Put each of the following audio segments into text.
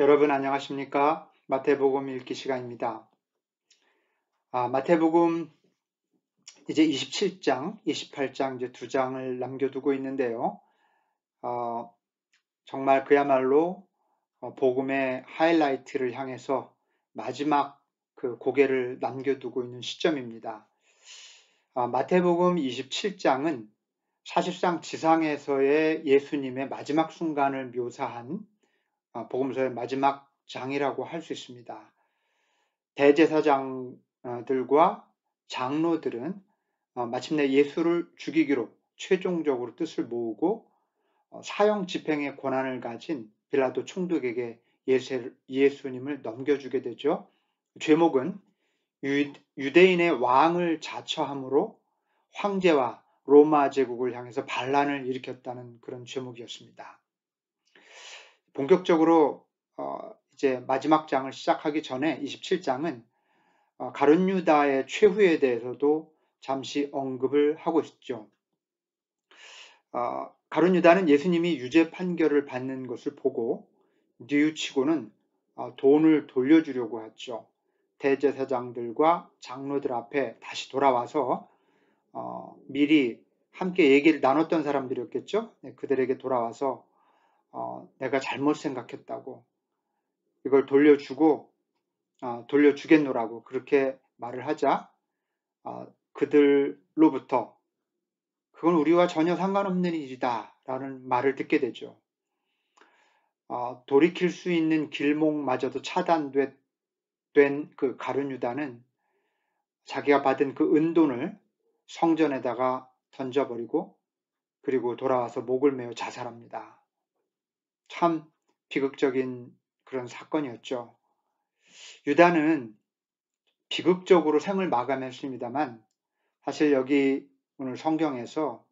여러분 안녕하십니까? 마태복음 읽기 시간입니다. 마태복음 이제 27장, 28장 이제 두 장을 남겨두고 있는데요. 어, 정말 그야말로 복음의 하이라이트를 향해서 마지막 그 고개를 남겨두고 있는 시점입니다. 마태복음 27장은 사실상 지상에서의 예수님의 마지막 순간을 묘사한 복음서의 마지막 장이라고 할 수 있습니다. 대제사장들과 장로들은 마침내 예수를 죽이기로 최종적으로 뜻을 모으고 사형 집행의 권한을 가진 빌라도 총독에게 예수님을 넘겨주게 되죠. 죄목은 유대인의 왕을 자처함으로 황제와 로마 제국을 향해서 반란을 일으켰다는 그런 죄목이었습니다. 본격적으로 이제 마지막 장을 시작하기 전에 27장은 가룟 유다의 최후에 대해서도 잠시 언급을 하고 있죠. 가룟 유다는 예수님이 유죄 판결을 받는 것을 보고 뉘우치고는 돈을 돌려주려고 했죠. 대제사장들과 장로들 앞에 다시 돌아와서 미리 함께 얘기를 나눴던 사람들이었겠죠. 그들에게 돌아와서 내가 잘못 생각했다고 이걸 돌려주겠노라고 그렇게 말을 하자 그들로부터 그건 우리와 전혀 상관없는 일이다 라는 말을 듣게 되죠. 돌이킬 수 있는 길목마저도 차단된 그 가룟 유다는 자기가 받은 그 은돈을 성전에다가 던져버리고 그리고 돌아와서 목을 메어 자살합니다. 참 비극적인 그런 사건이었죠. 유다는 비극적으로 생을 마감했습니다만 사실 여기 오늘 성경에서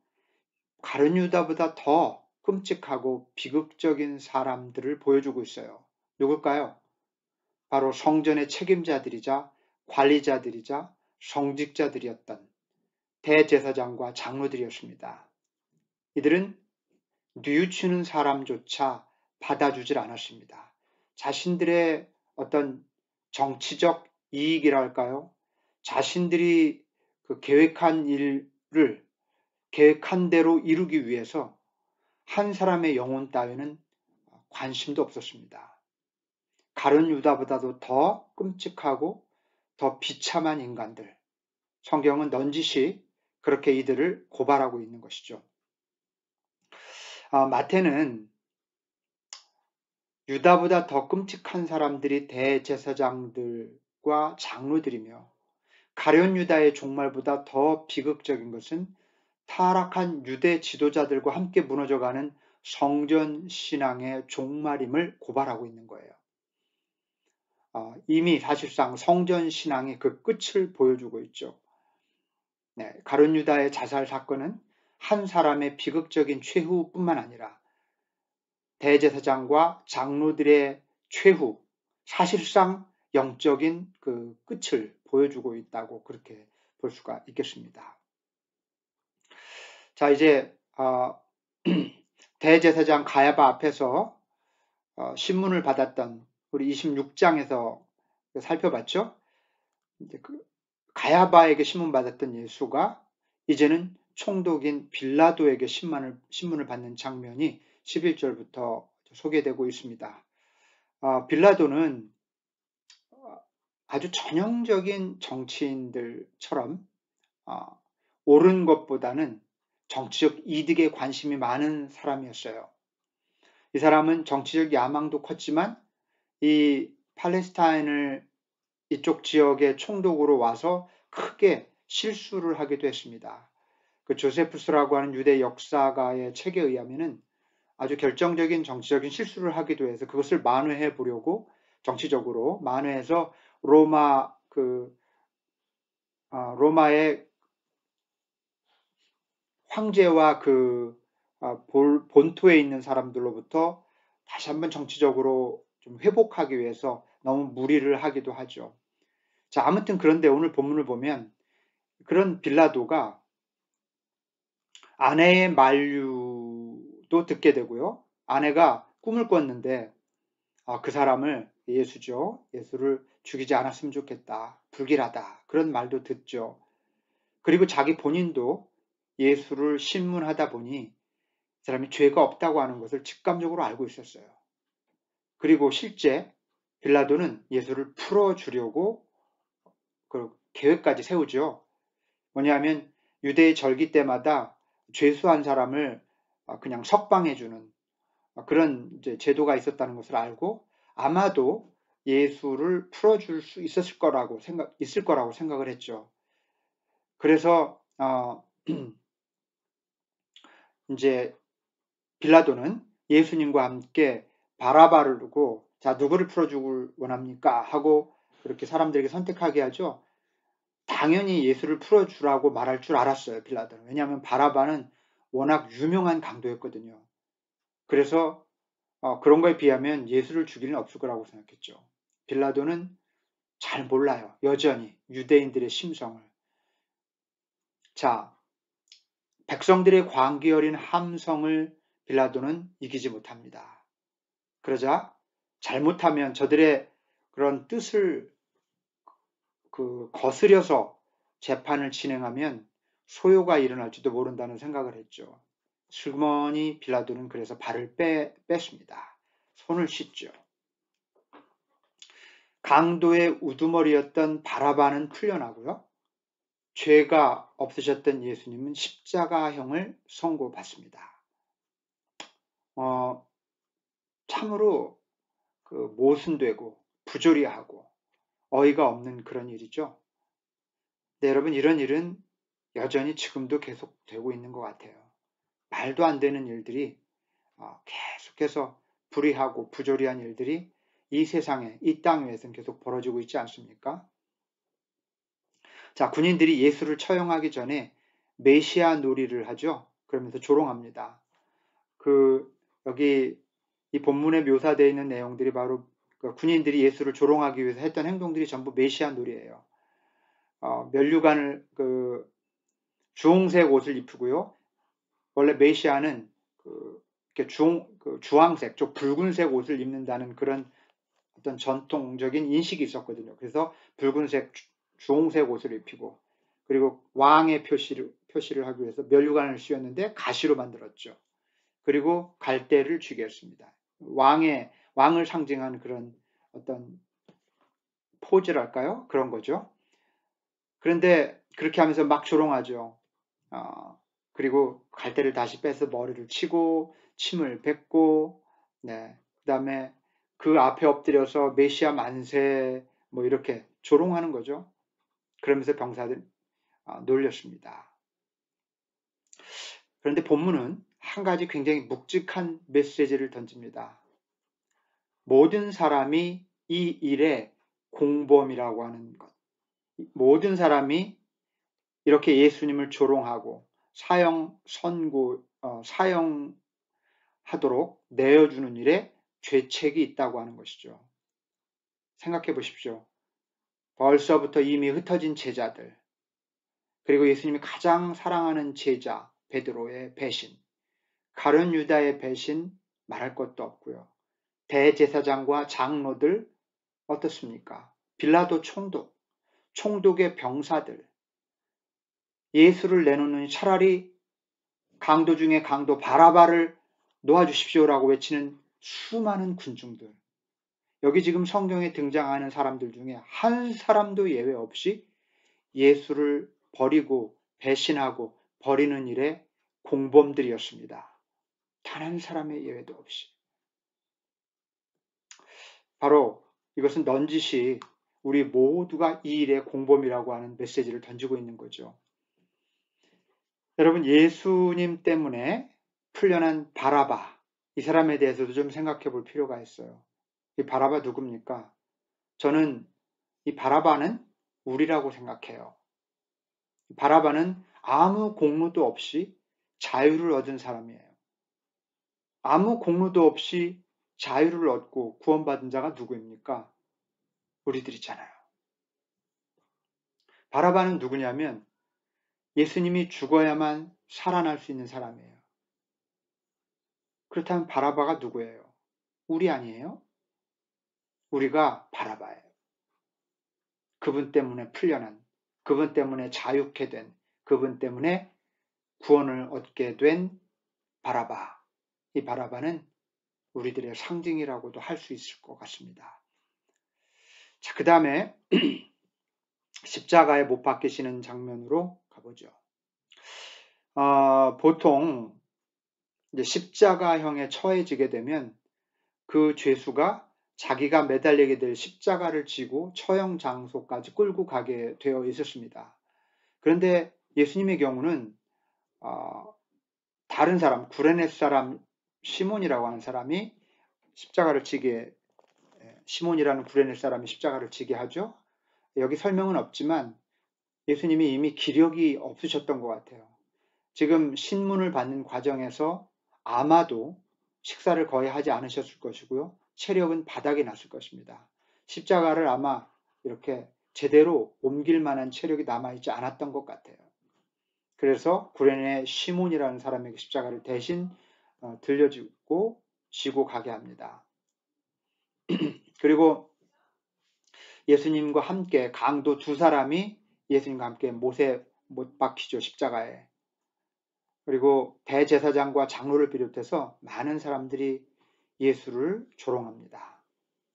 가룟 유다보다 더 끔찍하고 비극적인 사람들을 보여주고 있어요. 누굴까요? 바로 성전의 책임자들이자 관리자들이자 성직자들이었던 대제사장과 장로들이었습니다. 이들은 뉘우치는 사람조차 받아주질 않았습니다. 자신들의 어떤 정치적 이익이랄까요? 자신들이 그 계획한 일을 계획한 대로 이루기 위해서 한 사람의 영혼 따위는 관심도 없었습니다. 가룟 유다보다도 더 끔찍하고 더 비참한 인간들. 성경은 넌지시 그렇게 이들을 고발하고 있는 것이죠. 마태는 유다보다 더 끔찍한 사람들이 대제사장들과 장로들이며 가룟 유다의 종말보다 더 비극적인 것은 타락한 유대 지도자들과 함께 무너져가는 성전 신앙의 종말임을 고발하고 있는 거예요. 이미 사실상 성전 신앙의 그 끝을 보여주고 있죠. 네, 가룟 유다의 자살 사건은 한 사람의 비극적인 최후뿐만 아니라 대제사장과 장로들의 최후, 사실상 영적인 그 끝을 보여주고 있다고 그렇게 볼 수가 있겠습니다. 자, 이제 대제사장 가야바 앞에서 신문을 받았던 우리 26장에서 살펴봤죠. 이제 가야바에게 신문 받았던 예수가 이제는 총독인 빌라도에게 신문을 받는 장면이 11절부터 소개되고 있습니다. 빌라도는 아주 전형적인 정치인들처럼 옳은 것보다는 정치적 이득에 관심이 많은 사람이었어요. 이 사람은 정치적 야망도 컸지만 이 팔레스타인을 이쪽 지역의 총독으로 와서 크게 실수를 하기도 했습니다. 그 조세푸스라고 하는 유대 역사가의 책에 의하면은 아주 결정적인 정치적인 실수를 하기도 해서 그것을 만회해 보려고 정치적으로 만회해서 로마의 황제와 그 본토에 있는 사람들로부터 다시 한번 정치적으로 좀 회복하기 위해서 너무 무리를 하기도 하죠. 자, 아무튼 그런데 오늘 본문을 보면 그런 빌라도가 아내의 만류도 듣게 되고요. 아내가 꿈을 꿨는데 그 사람을, 예수죠. 예수를 죽이지 않았으면 좋겠다. 불길하다. 그런 말도 듣죠. 그리고 자기 본인도 예수를 신문하다 보니 이 사람이 죄가 없다고 하는 것을 직감적으로 알고 있었어요. 그리고 실제 빌라도는 예수를 풀어주려고 그 계획까지 세우죠. 뭐냐면 유대의 절기 때마다 죄수한 사람을 그냥 석방해주는 그런 이제 제도가 있었다는 것을 알고 아마도 예수를 풀어줄 수 있을 거라고 생각을 했죠. 그래서 이제 빌라도는 예수님과 함께 바라바를 두고 자 누구를 풀어주길 원합니까? 하고 그렇게 사람들에게 선택하게 하죠. 당연히 예수를 풀어주라고 말할 줄 알았어요. 빌라도는. 왜냐하면 바라바는 워낙 유명한 강도였거든요. 그래서 그런 거에 비하면 예수를 죽이는 없을 거라고 생각했죠. 빌라도는 잘 몰라요. 여전히 유대인들의 심성을. 자, 백성들의 광기 어린 함성을 빌라도는 이기지 못합니다. 그러자 잘못하면 저들의 그런 뜻을 거스려서 재판을 진행하면 소요가 일어날지도 모른다는 생각을 했죠. 슬그머니 빌라도는 그래서 발을 뺐습니다. 손을 씻죠. 강도의 우두머리였던 바라바는 풀려나고요. 죄가 없으셨던 예수님은 십자가형을 선고받습니다. 참으로 모순되고 부조리하고 어이가 없는 그런 일이죠. 네, 여러분 이런 일은 여전히 지금도 계속되고 있는 것 같아요. 말도 안 되는 일들이 계속해서 불의하고 부조리한 일들이 이 세상에, 이 땅 위에서는 계속 벌어지고 있지 않습니까? 자, 군인들이 예수를 처형하기 전에 메시아 놀이를 하죠. 그러면서 조롱합니다. 여기 이 본문에 묘사되어 있는 내용들이 바로 군인들이 예수를 조롱하기 위해서 했던 행동들이 전부 메시아 놀이예요. 면류관을 주홍색 옷을 입히고요. 원래 메시아는 이렇게 주황색, 좀 붉은색 옷을 입는다는 그런 어떤 전통적인 인식이 있었거든요. 그래서 붉은색, 주홍색 옷을 입히고 그리고 왕의 표시를 하기 위해서 면류관을 씌웠는데 가시로 만들었죠. 그리고 갈대를 쥐게 했습니다. 왕을 상징하는 그런 어떤 포즈랄까요? 그런 거죠. 그런데 그렇게 하면서 막 조롱하죠. 그리고 갈대를 다시 빼서 머리를 치고 침을 뱉고 네. 그다음에 그 앞에 엎드려서 메시아 만세 뭐 이렇게 조롱하는 거죠. 그러면서 병사들 놀렸습니다. 그런데 본문은 한 가지 굉장히 묵직한 메시지를 던집니다. 모든 사람이 이 일의 공범이라고 하는 것. 모든 사람이 이렇게 예수님을 조롱하고 사형하도록 내어주는 일에 죄책이 있다고 하는 것이죠. 생각해 보십시오. 벌써부터 이미 흩어진 제자들, 그리고 예수님이 가장 사랑하는 제자 베드로의 배신, 가룟 유다의 배신 말할 것도 없고요. 대제사장과 장로들 어떻습니까? 빌라도 총독의 병사들, 예수를 내놓는 차라리 강도 중에 강도 바라바를 놓아주십시오라고 외치는 수많은 군중들. 여기 지금 성경에 등장하는 사람들 중에 한 사람도 예외 없이 예수를 버리고 배신하고 버리는 일에 공범들이었습니다. 단 한 사람의 예외도 없이. 바로 이것은 넌지시 우리 모두가 이 일의 공범이라고 하는 메시지를 던지고 있는 거죠. 여러분, 예수님 때문에 풀려난 바라바, 이 사람에 대해서도 좀 생각해 볼 필요가 있어요. 이 바라바 누굽니까? 저는 이 바라바는 우리라고 생각해요. 바라바는 아무 공로도 없이 자유를 얻은 사람이에요. 아무 공로도 없이 자유를 얻고 구원받은 자가 누구입니까? 우리들이잖아요. 바라바는 누구냐면 예수님이 죽어야만 살아날 수 있는 사람이에요. 그렇다면 바라바가 누구예요? 우리 아니에요? 우리가 바라바예요. 그분 때문에 풀려난, 그분 때문에 자유케 된, 그분 때문에 구원을 얻게 된 바라바. 이 바라바는 우리들의 상징이라고도 할 수 있을 것 같습니다. 자, 그 다음에 십자가에 못 박히시는 장면으로 가보죠. 보통 이제 십자가형에 처해지게 되면 그 죄수가 자기가 매달리게 될 십자가를 지고 처형 장소까지 끌고 가게 되어 있었습니다. 그런데 예수님의 경우는 다른 사람, 구레네 사람 시몬이라고 하는 사람이 십자가를 지게, 시몬이라는 구레네 사람이 십자가를 지게 하죠. 여기 설명은 없지만 예수님이 이미 기력이 없으셨던 것 같아요. 지금 신문을 받는 과정에서 아마도 식사를 거의 하지 않으셨을 것이고요. 체력은 바닥이 났을 것입니다. 십자가를 아마 이렇게 제대로 옮길 만한 체력이 남아있지 않았던 것 같아요. 그래서 구레네 시몬이라는 사람에게 십자가를 대신 들려주고 지고 가게 합니다. 그리고 예수님과 함께 강도 두 사람이 예수님과 함께 못에 못 박히죠, 십자가에. 그리고 대제사장과 장로를 비롯해서 많은 사람들이 예수를 조롱합니다.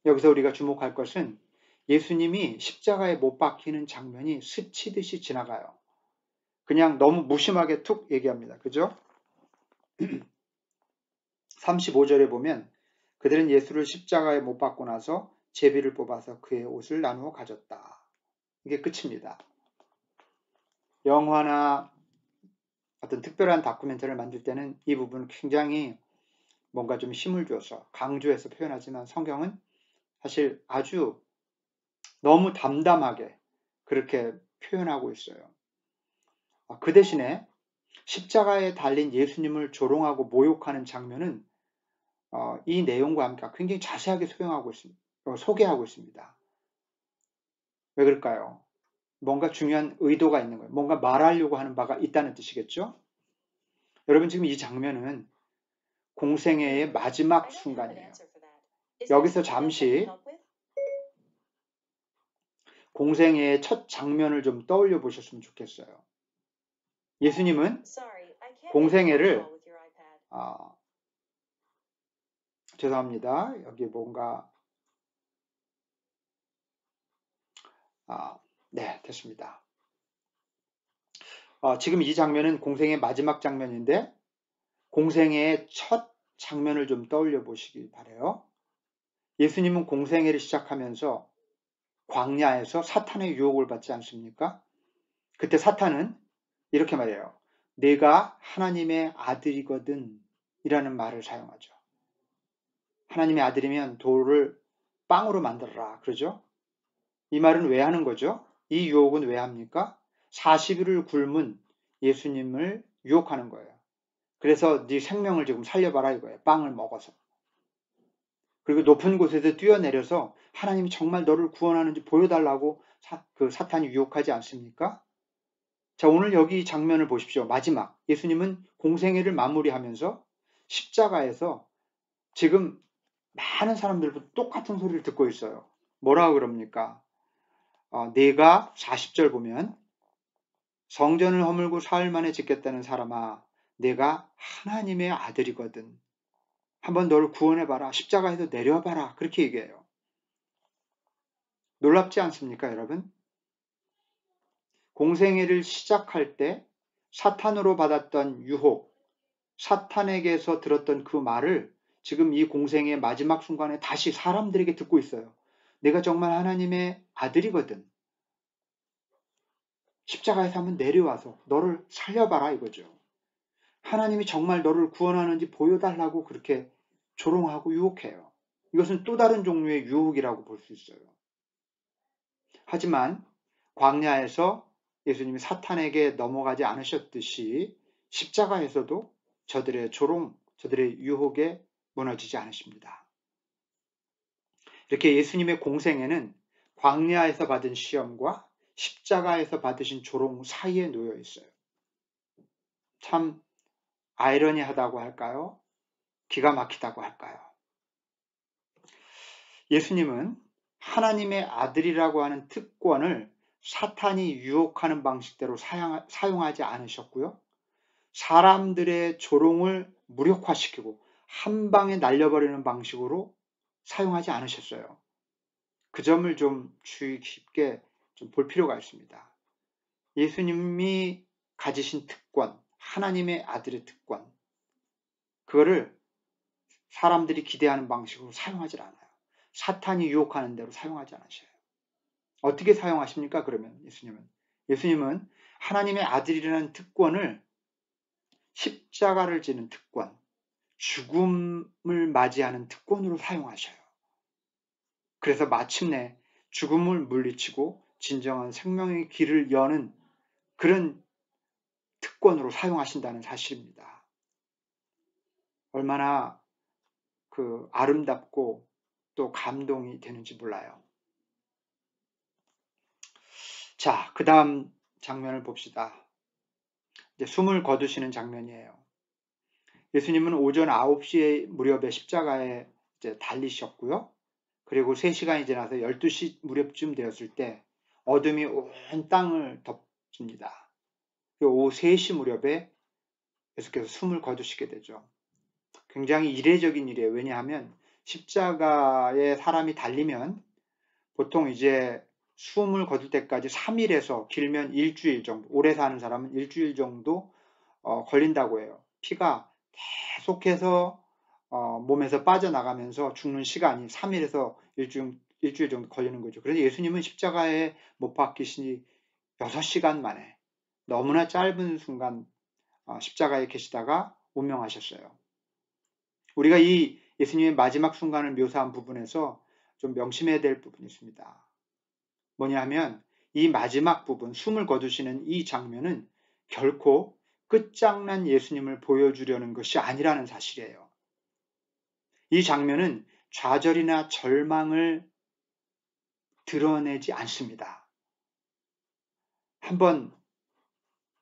여기서 우리가 주목할 것은 예수님이 십자가에 못 박히는 장면이 스치듯이 지나가요. 그냥 너무 무심하게 툭 얘기합니다. 그죠? 35절에 보면 그들은 예수를 십자가에 못 박고 나서 제비를 뽑아서 그의 옷을 나누어 가졌다. 이게 끝입니다. 영화나 어떤 특별한 다큐멘터리를 만들 때는 이 부분을 굉장히 뭔가 좀 힘을 줘서 강조해서 표현하지만 성경은 사실 아주 너무 담담하게 그렇게 표현하고 있어요. 그 대신에 십자가에 달린 예수님을 조롱하고 모욕하는 장면은 이 내용과 함께 굉장히 자세하게 소개하고 있습니다. 왜 그럴까요? 뭔가 중요한 의도가 있는 거예요. 뭔가 말하려고 하는 바가 있다는 뜻이겠죠? 여러분 지금 이 장면은 공생애의 마지막 순간이에요. 여기서 잠시 공생애의 첫 장면을 좀 떠올려 보셨으면 좋겠어요. 예수님은 공생애를 죄송합니다. 여기 뭔가 네, 됐습니다. 지금 이 장면은 공생의 마지막 장면인데 공생애의 첫 장면을 좀 떠올려 보시기 바라요. 예수님은 공생애를 시작하면서 광야에서 사탄의 유혹을 받지 않습니까? 그때 사탄은 이렇게 말해요. 내가 하나님의 아들이거든 이라는 말을 사용하죠. 하나님의 아들이면 돌을 빵으로 만들어라 그러죠. 이 말은 왜 하는 거죠? 이 유혹은 왜 합니까? 40일을 굶은 예수님을 유혹하는 거예요. 그래서 네 생명을 지금 살려봐라 이거예요. 빵을 먹어서. 그리고 높은 곳에서 뛰어내려서 하나님이 정말 너를 구원하는지 보여달라고 그 사탄이 유혹하지 않습니까? 자, 오늘 여기 장면을 보십시오. 마지막 예수님은 공생애를 마무리하면서 십자가에서 지금 많은 사람들도 똑같은 소리를 듣고 있어요. 뭐라고 그럽니까? 내가 40절 보면 성전을 허물고 사흘 만에 짓겠다는 사람아 내가 하나님의 아들이거든. 한번 너를 구원해봐라. 십자가에서 내려봐라. 그렇게 얘기해요. 놀랍지 않습니까, 여러분? 공생애를 시작할 때 사탄으로 받았던 유혹, 사탄에게서 들었던 그 말을 지금 이 공생의 마지막 순간에 다시 사람들에게 듣고 있어요. 내가 정말 하나님의 아들이거든. 십자가에서 한번 내려와서 너를 살려봐라 이거죠. 하나님이 정말 너를 구원하는지 보여달라고 그렇게 조롱하고 유혹해요. 이것은 또 다른 종류의 유혹이라고 볼 수 있어요. 하지만 광야에서 예수님이 사탄에게 넘어가지 않으셨듯이 십자가에서도 저들의 조롱, 저들의 유혹에 무너지지 않으십니다. 이렇게 예수님의 공생애는 광야에서 받은 시험과 십자가에서 받으신 조롱 사이에 놓여 있어요. 참 아이러니하다고 할까요? 기가 막히다고 할까요? 예수님은 하나님의 아들이라고 하는 특권을 사탄이 유혹하는 방식대로 사용하지 않으셨고요. 사람들의 조롱을 무력화시키고 한 방에 날려버리는 방식으로 사용하지 않으셨어요. 그 점을 좀 주의 깊게 좀 볼 필요가 있습니다. 예수님이 가지신 특권, 하나님의 아들의 특권, 그거를 사람들이 기대하는 방식으로 사용하지 않아요. 사탄이 유혹하는 대로 사용하지 않으셔요. 어떻게 사용하십니까? 그러면 예수님은 하나님의 아들이라는 특권을 십자가를 지는 특권, 죽음을 맞이하는 특권으로 사용하셔요. 그래서 마침내 죽음을 물리치고 진정한 생명의 길을 여는 그런 특권으로 사용하신다는 사실입니다. 얼마나 아름답고 또 감동이 되는지 몰라요. 자, 그 다음 장면을 봅시다. 이제 숨을 거두시는 장면이에요. 예수님은 오전 9시 무렵에 십자가에 이제 달리셨고요. 그리고 3시간이 지나서 12시 무렵쯤 되었을 때 어둠이 온 땅을 덮습니다. 오후 3시 무렵에 계속해서 숨을 거두시게 되죠. 굉장히 이례적인 일이에요. 왜냐하면 십자가에 사람이 달리면 보통 이제 숨을 거둘 때까지 3일에서 길면 일주일 정도, 오래 사는 사람은 일주일 정도 걸린다고 해요. 피가 계속해서 몸에서 빠져나가면서 죽는 시간이 3일에서 일주일 정도 걸리는 거죠. 그래서 예수님은 십자가에 못 박히시니 6시간 만에 너무나 짧은 순간 십자가에 계시다가 운명하셨어요. 우리가 이 예수님의 마지막 순간을 묘사한 부분에서 좀 명심해야 될 부분이 있습니다. 뭐냐 하면 이 마지막 부분, 숨을 거두시는 이 장면은 결코 끝장난 예수님을 보여주려는 것이 아니라는 사실이에요. 이 장면은 좌절이나 절망을 드러내지 않습니다. 한번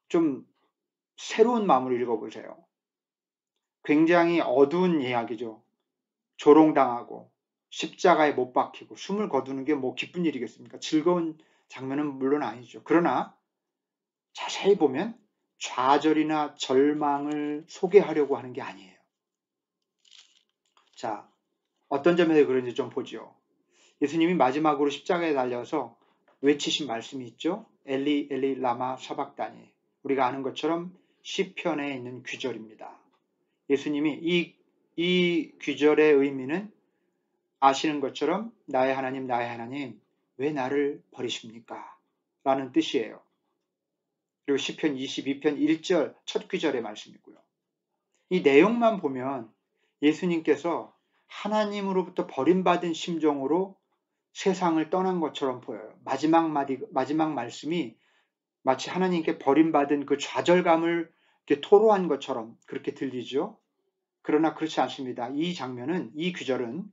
좀 새로운 마음으로 읽어보세요. 굉장히 어두운 이야기죠. 조롱당하고 십자가에 못 박히고 숨을 거두는 게 뭐 기쁜 일이겠습니까? 즐거운 장면은 물론 아니죠. 그러나 자세히 보면 좌절이나 절망을 소개하려고 하는 게 아니에요. 자, 어떤 점에서 그런지 좀 보죠. 예수님이 마지막으로 십자가에 달려서 외치신 말씀이 있죠. 엘리 엘리 라마 사박다니. 우리가 아는 것처럼 시편에 있는 귀절입니다. 예수님이 이 귀절의 의미는 아시는 것처럼 나의 하나님 왜 나를 버리십니까? 라는 뜻이에요. 그리고 시편 22편 1절 첫 귀절의 말씀이고요. 이 내용만 보면 예수님께서 하나님으로부터 버림받은 심정으로 세상을 떠난 것처럼 보여요. 마지막 말씀이 마치 하나님께 버림받은 그 좌절감을 이렇게 토로한 것처럼 그렇게 들리죠. 그러나 그렇지 않습니다. 이 귀절은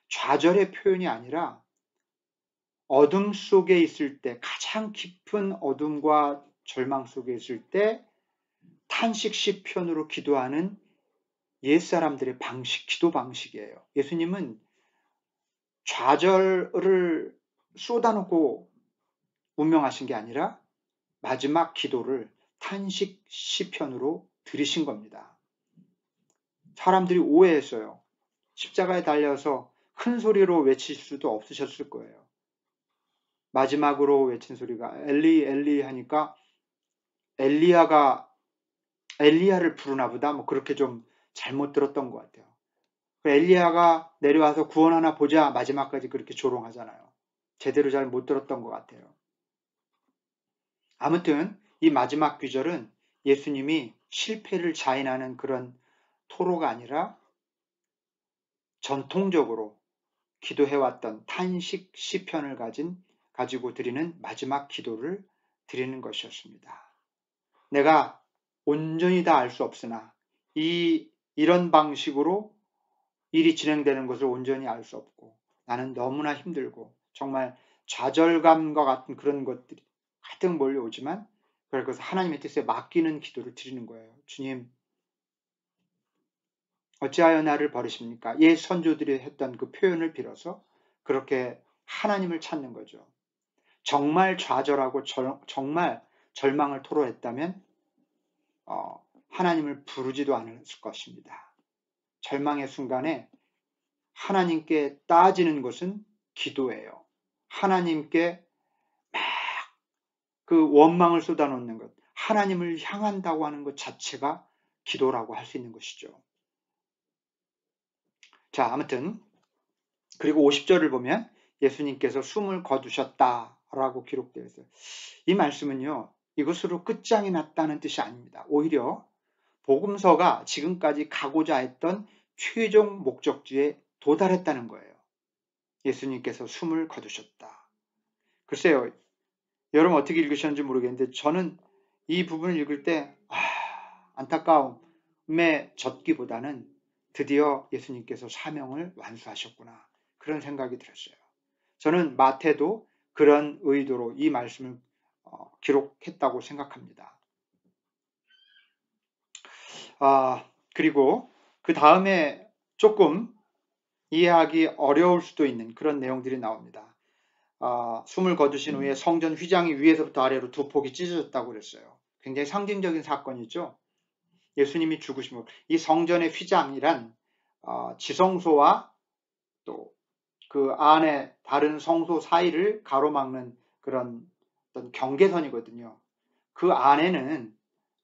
좌절의 표현이 아니라 어둠 속에 있을 때, 가장 깊은 어둠과 절망 속에 있을 때 탄식 시편으로 기도하는 옛사람들의 기도 방식이에요. 예수님은 좌절을 쏟아놓고 운명하신 게 아니라 마지막 기도를 탄식 시편으로 드리신 겁니다. 사람들이 오해했어요. 십자가에 달려서 큰 소리로 외칠 수도 없으셨을 거예요. 마지막으로 외친 소리가 엘리 엘리 하니까 엘리야를 부르나 보다 뭐 그렇게 좀 잘못 들었던 것 같아요. 엘리야가 내려와서 구원하나 보자 마지막까지 그렇게 조롱하잖아요. 제대로 잘 못 들었던 것 같아요. 아무튼 이 마지막 귀절은 예수님이 실패를 자인하는 그런 토로가 아니라 전통적으로 기도해왔던 탄식 시편을 가지고 드리는 마지막 기도를 드리는 것이었습니다. 내가 온전히 다 알 수 없으나 이런 방식으로 일이 진행되는 것을 온전히 알 수 없고 나는 너무나 힘들고 정말 좌절감과 같은 그런 것들이 가득 몰려오지만 그럴 것을 하나님의 뜻에 맡기는 기도를 드리는 거예요. 주님, 어찌하여 나를 버리십니까? 옛 선조들이 했던 그 표현을 빌어서 그렇게 하나님을 찾는 거죠. 정말 좌절하고 정말 절망을 토로했다면 하나님을 부르지도 않았을 것입니다. 절망의 순간에 하나님께 따지는 것은 기도예요. 하나님께 막 그 원망을 쏟아놓는 것, 하나님을 향한다고 하는 것 자체가 기도라고 할 수 있는 것이죠. 자, 아무튼 그리고 50절을 보면 예수님께서 숨을 거두셨다라고 기록되어 있어요. 이 말씀은요, 이것으로 끝장이 났다는 뜻이 아닙니다. 오히려 복음서가 지금까지 가고자 했던 최종 목적지에 도달했다는 거예요. 예수님께서 숨을 거두셨다. 글쎄요, 여러분 어떻게 읽으셨는지 모르겠는데 저는 이 부분을 읽을 때 안타까움에 젖기보다는 드디어 예수님께서 사명을 완수하셨구나, 그런 생각이 들었어요. 저는 마태도 그런 의도로 이 말씀을 기록했다고 생각합니다. 그리고 그 다음에 조금 이해하기 어려울 수도 있는 그런 내용들이 나옵니다. 숨을 거두신 후에 성전 휘장이 위에서부터 아래로 두 폭이 찢어졌다고 그랬어요. 굉장히 상징적인 사건이죠. 예수님이 죽으신 후 이 성전의 휘장이란 지성소와 또 그 안에 다른 성소 사이를 가로막는 그런 어떤 경계선이거든요. 그 안에는,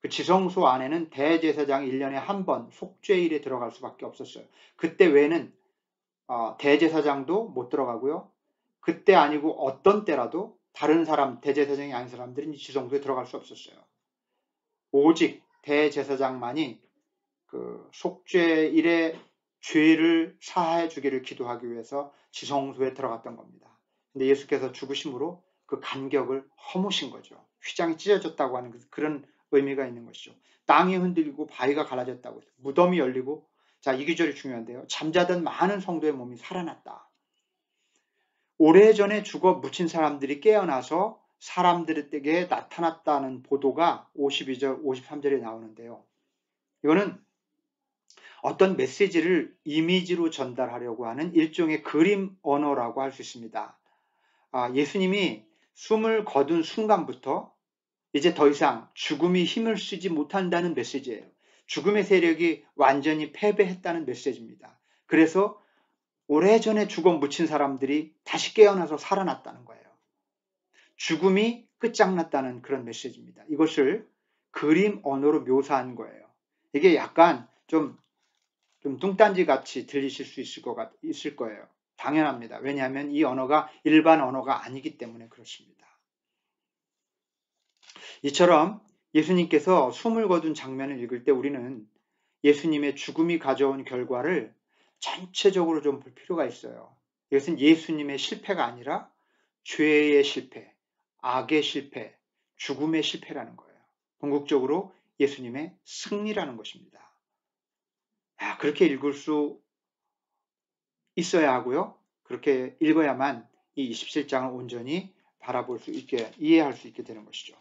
그 지성소 안에는 대제사장이 1년에 한 번 속죄일에 들어갈 수밖에 없었어요. 그때 외에는 대제사장도 못 들어가고요. 그때 아니고 어떤 때라도 다른 사람, 대제사장이 아닌 사람들은 지성소에 들어갈 수 없었어요. 오직 대제사장만이 그 속죄일에 죄를 사하해 주기를 기도하기 위해서 지성소에 들어갔던 겁니다. 근데 예수께서 죽으심으로 그 간격을 허무신 거죠. 휘장이 찢어졌다고 하는 그런 의미가 있는 것이죠. 땅이 흔들리고 바위가 갈라졌다고 해서 무덤이 열리고, 자, 이 구절이 중요한데요. 잠자던 많은 성도의 몸이 살아났다. 오래전에 죽어 묻힌 사람들이 깨어나서 사람들에게 나타났다는 보도가 52절, 53절에 나오는데요. 이거는 어떤 메시지를 이미지로 전달하려고 하는 일종의 그림 언어라고 할 수 있습니다. 예수님이 숨을 거둔 순간부터 이제 더 이상 죽음이 힘을 쓰지 못한다는 메시지예요. 죽음의 세력이 완전히 패배했다는 메시지입니다. 그래서 오래전에 죽어 묻힌 사람들이 다시 깨어나서 살아났다는 거예요. 죽음이 끝장났다는 그런 메시지입니다. 이것을 그림 언어로 묘사한 거예요. 이게 약간 좀 뚱딴지 같이 들리실 수 있을 거예요. 당연합니다. 왜냐하면 이 언어가 일반 언어가 아니기 때문에 그렇습니다. 이처럼 예수님께서 숨을 거둔 장면을 읽을 때 우리는 예수님의 죽음이 가져온 결과를 전체적으로 좀 볼 필요가 있어요. 이것은 예수님의 실패가 아니라 죄의 실패, 악의 실패, 죽음의 실패라는 거예요. 궁극적으로 예수님의 승리라는 것입니다. 그렇게 읽을 수 있어야 하고요. 그렇게 읽어야만 이 27장을 온전히 바라볼 수 있게, 이해할 수 있게 되는 것이죠.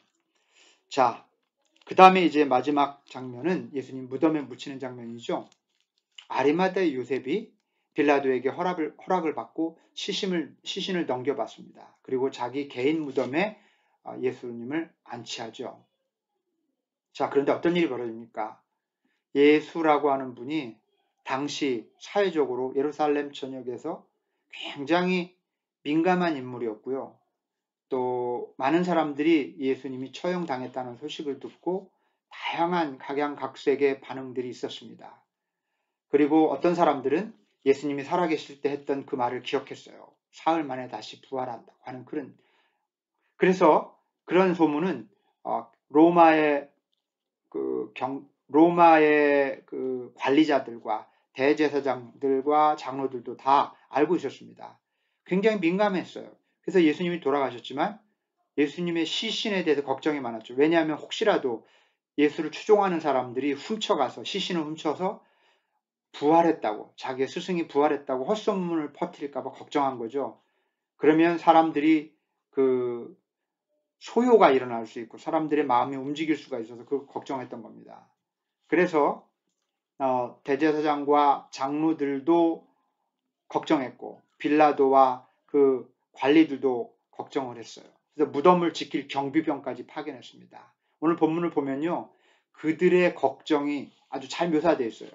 자, 그 다음에 이제 마지막 장면은 예수님 무덤에 묻히는 장면이죠. 아리마다의 요셉이 빌라도에게 허락을 받고 시신을 넘겨받습니다. 그리고 자기 개인 무덤에 예수님을 안치하죠. 자, 그런데 어떤 일이 벌어집니까? 예수라고 하는 분이 당시 사회적으로 예루살렘 전역에서 굉장히 민감한 인물이었고요. 또 많은 사람들이 예수님이 처형당했다는 소식을 듣고 다양한 각양각색의 반응들이 있었습니다. 그리고 어떤 사람들은 예수님이 살아계실 때 했던 그 말을 기억했어요. 사흘 만에 다시 부활한다고 하는 그래서 그런 소문은 로마의 그 관리자들과 대제사장들과 장로들도 다 알고 있었습니다. 굉장히 민감했어요. 그래서 예수님이 돌아가셨지만 예수님의 시신에 대해서 걱정이 많았죠. 왜냐하면 혹시라도 예수를 추종하는 사람들이 시신을 훔쳐서 부활했다고, 자기의 스승이 부활했다고 헛소문을 퍼뜨릴까 봐 걱정한 거죠. 그러면 사람들이 그 소요가 일어날 수 있고 사람들의 마음이 움직일 수가 있어서 그걸 걱정했던 겁니다. 그래서 대제사장과 장로들도 걱정했고 빌라도와 그 관리들도 걱정을 했어요. 그래서 무덤을 지킬 경비병까지 파견했습니다. 오늘 본문을 보면요. 그들의 걱정이 아주 잘 묘사되어 있어요.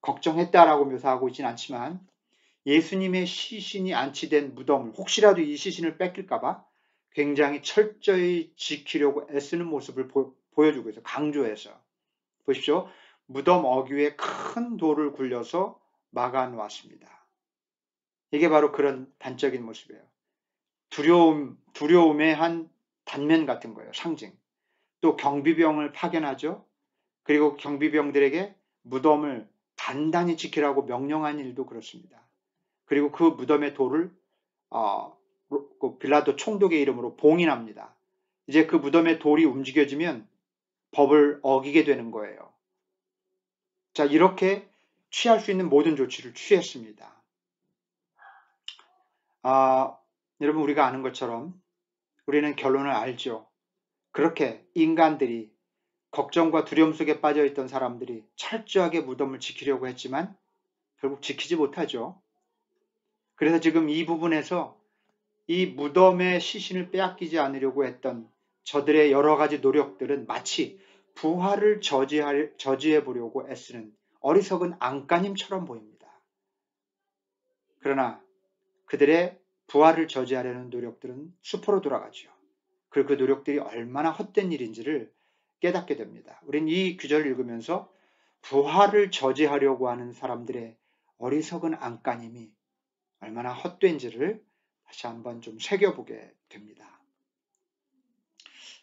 걱정했다라고 묘사하고 있지는 않지만 예수님의 시신이 안치된 무덤을 혹시라도 이 시신을 뺏길까봐 굉장히 철저히 지키려고 애쓰는 모습을 보여주고 있어요. 강조해서. 보십시오. 무덤 어귀에 큰 돌을 굴려서 막아 놓았습니다. 이게 바로 그런 단적인 모습이에요. 두려움의 한 단면 같은 거예요. 상징. 또 경비병을 파견하죠. 그리고 경비병들에게 무덤을 단단히 지키라고 명령한 일도 그렇습니다. 그리고 그 무덤의 돌을 그 빌라도 총독의 이름으로 봉인합니다. 이제 그 무덤의 돌이 움직여지면 법을 어기게 되는 거예요. 자, 이렇게 취할 수 있는 모든 조치를 취했습니다. 여러분, 우리가 아는 것처럼 우리는 결론을 알죠. 그렇게 인간들이 걱정과 두려움 속에 빠져 있던 사람들이 철저하게 무덤을 지키려고 했지만 결국 지키지 못하죠. 그래서 지금 이 부분에서 이 무덤의 시신을 빼앗기지 않으려고 했던 저들의 여러 가지 노력들은 마치 부활을 저지해 보려고 애쓰는 어리석은 안간힘처럼 보입니다. 그러나 그들의 부활을 저지하려는 노력들은 수포로 돌아가죠. 그리고 그 노력들이 얼마나 헛된 일인지를 깨닫게 됩니다. 우린 이 구절을 읽으면서 부활을 저지하려고 하는 사람들의 어리석은 안간힘이 얼마나 헛된지를 다시 한번 좀 새겨보게 됩니다.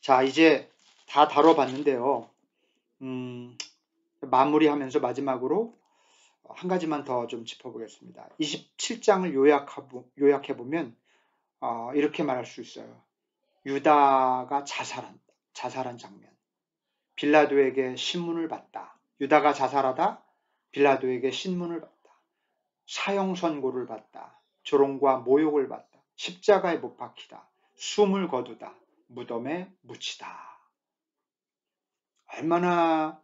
자, 이제 다 다뤄봤는데요. 마무리하면서 마지막으로 한 가지만 더 좀 짚어보겠습니다. 27장을 요약해보면 이렇게 말할 수 있어요. 유다가 자살한 장면. 빌라도에게 신문을 받다. 유다가 자살하다 빌라도에게 신문을 받다. 사형 선고를 받다. 조롱과 모욕을 받다. 십자가에 못 박히다. 숨을 거두다. 무덤에 묻히다. 얼마나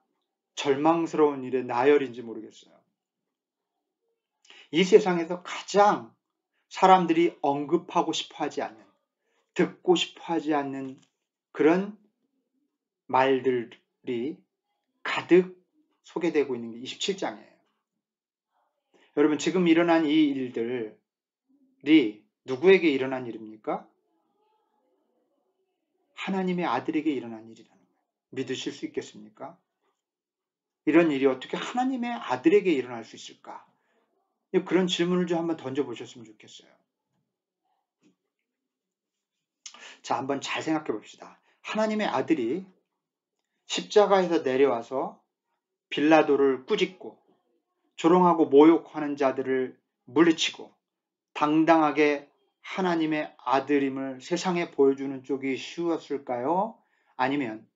절망스러운 일의 나열인지 모르겠어요. 이 세상에서 가장 사람들이 언급하고 싶어 하지 않는, 듣고 싶어 하지 않는 그런 말들이 가득 소개되고 있는 게 27장이에요. 여러분, 지금 일어난 이 일들이 누구에게 일어난 일입니까? 하나님의 아들에게 일어난 일이라는 거예요. 믿으실 수 있겠습니까? 이런 일이 어떻게 하나님의 아들에게 일어날 수 있을까? 그런 질문을 좀 한번 던져보셨으면 좋겠어요. 자, 한번 잘 생각해 봅시다. 하나님의 아들이 십자가에서 내려와서 빌라도를 꾸짖고 조롱하고 모욕하는 자들을 물리치고 당당하게 하나님의 아들임을 세상에 보여주는 쪽이 쉬웠을까요? 아니면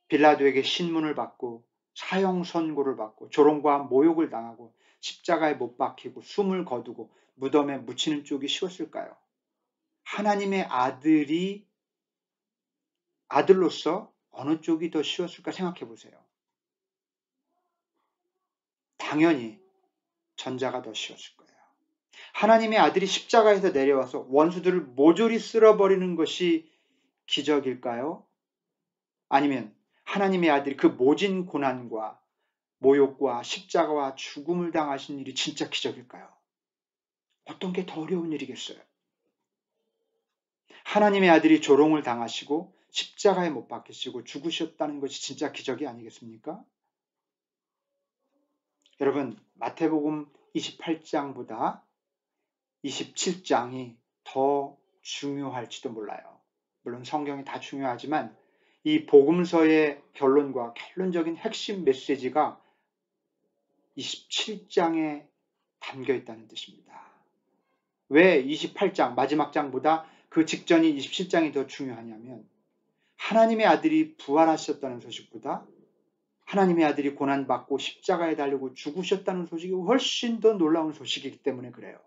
빌라도에게 신문을 받고 사형 선고를 받고 조롱과 모욕을 당하고 십자가에 못 박히고 숨을 거두고 무덤에 묻히는 쪽이 쉬웠을까요? 하나님의 아들로서 어느 쪽이 더 쉬웠을까 생각해 보세요. 당연히 전자가 더 쉬웠을 거예요. 하나님의 아들이 십자가에서 내려와서 원수들을 모조리 쓸어버리는 것이 기적일까요? 아니면 하나님의 아들이 그 모진 고난과 모욕과 십자가와 죽음을 당하신 일이 진짜 기적일까요? 어떤 게 더 어려운 일이겠어요? 하나님의 아들이 조롱을 당하시고 십자가에 못 박히시고 죽으셨다는 것이 진짜 기적이 아니겠습니까? 여러분, 마태복음 28장보다 27장이 더 중요할지도 몰라요. 물론 성경이 다 중요하지만 이 복음서의 결론과 결론적인 핵심 메시지가 27장에 담겨 있다는 뜻입니다. 왜 28장 마지막 장보다 그 직전이 27장이 더 중요하냐면 하나님의 아들이 부활하셨다는 소식보다 하나님의 아들이 고난받고 십자가에 달리고 죽으셨다는 소식이 훨씬 더 놀라운 소식이기 때문에 그래요.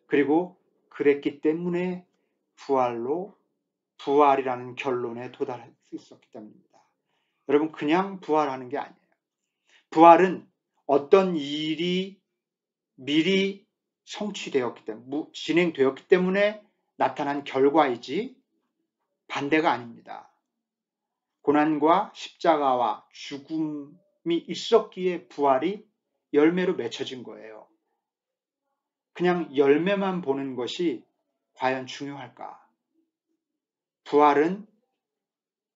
그리고 그랬기 때문에 부활이라는 결론에 도달할 수 있었기 때문입니다. 여러분, 그냥 부활하는 게 아니에요. 부활은 어떤 일이 미리 성취되었기 때문에, 진행되었기 때문에 나타난 결과이지 반대가 아닙니다. 고난과 십자가와 죽음이 있었기에 부활이 열매로 맺혀진 거예요. 그냥 열매만 보는 것이 과연 중요할까? 부활은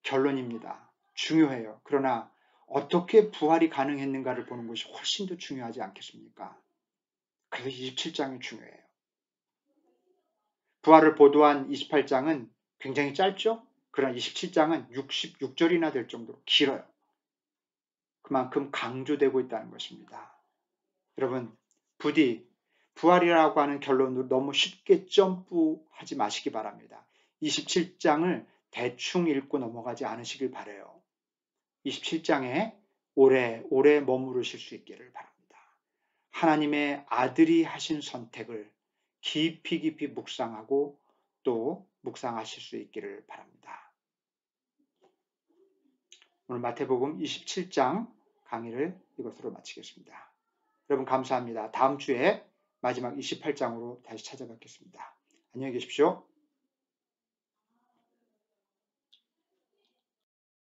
결론입니다. 중요해요. 그러나 어떻게 부활이 가능했는가를 보는 것이 훨씬 더 중요하지 않겠습니까? 그래서 27장이 중요해요. 부활을 보도한 28장은 굉장히 짧죠? 그러나 27장은 66절이나 될 정도로 길어요. 그만큼 강조되고 있다는 것입니다. 여러분, 부디 부활이라고 하는 결론으로 너무 쉽게 점프하지 마시기 바랍니다. 27장을 대충 읽고 넘어가지 않으시길 바라요. 27장에 오래 머무르실 수 있기를 바랍니다. 하나님의 아들이 하신 선택을 깊이 묵상하고 또 묵상하실 수 있기를 바랍니다. 오늘 마태복음 27장 강의를 이것으로 마치겠습니다. 여러분 감사합니다. 다음 주에 마지막 28장으로 다시 찾아뵙겠습니다. 안녕히 계십시오.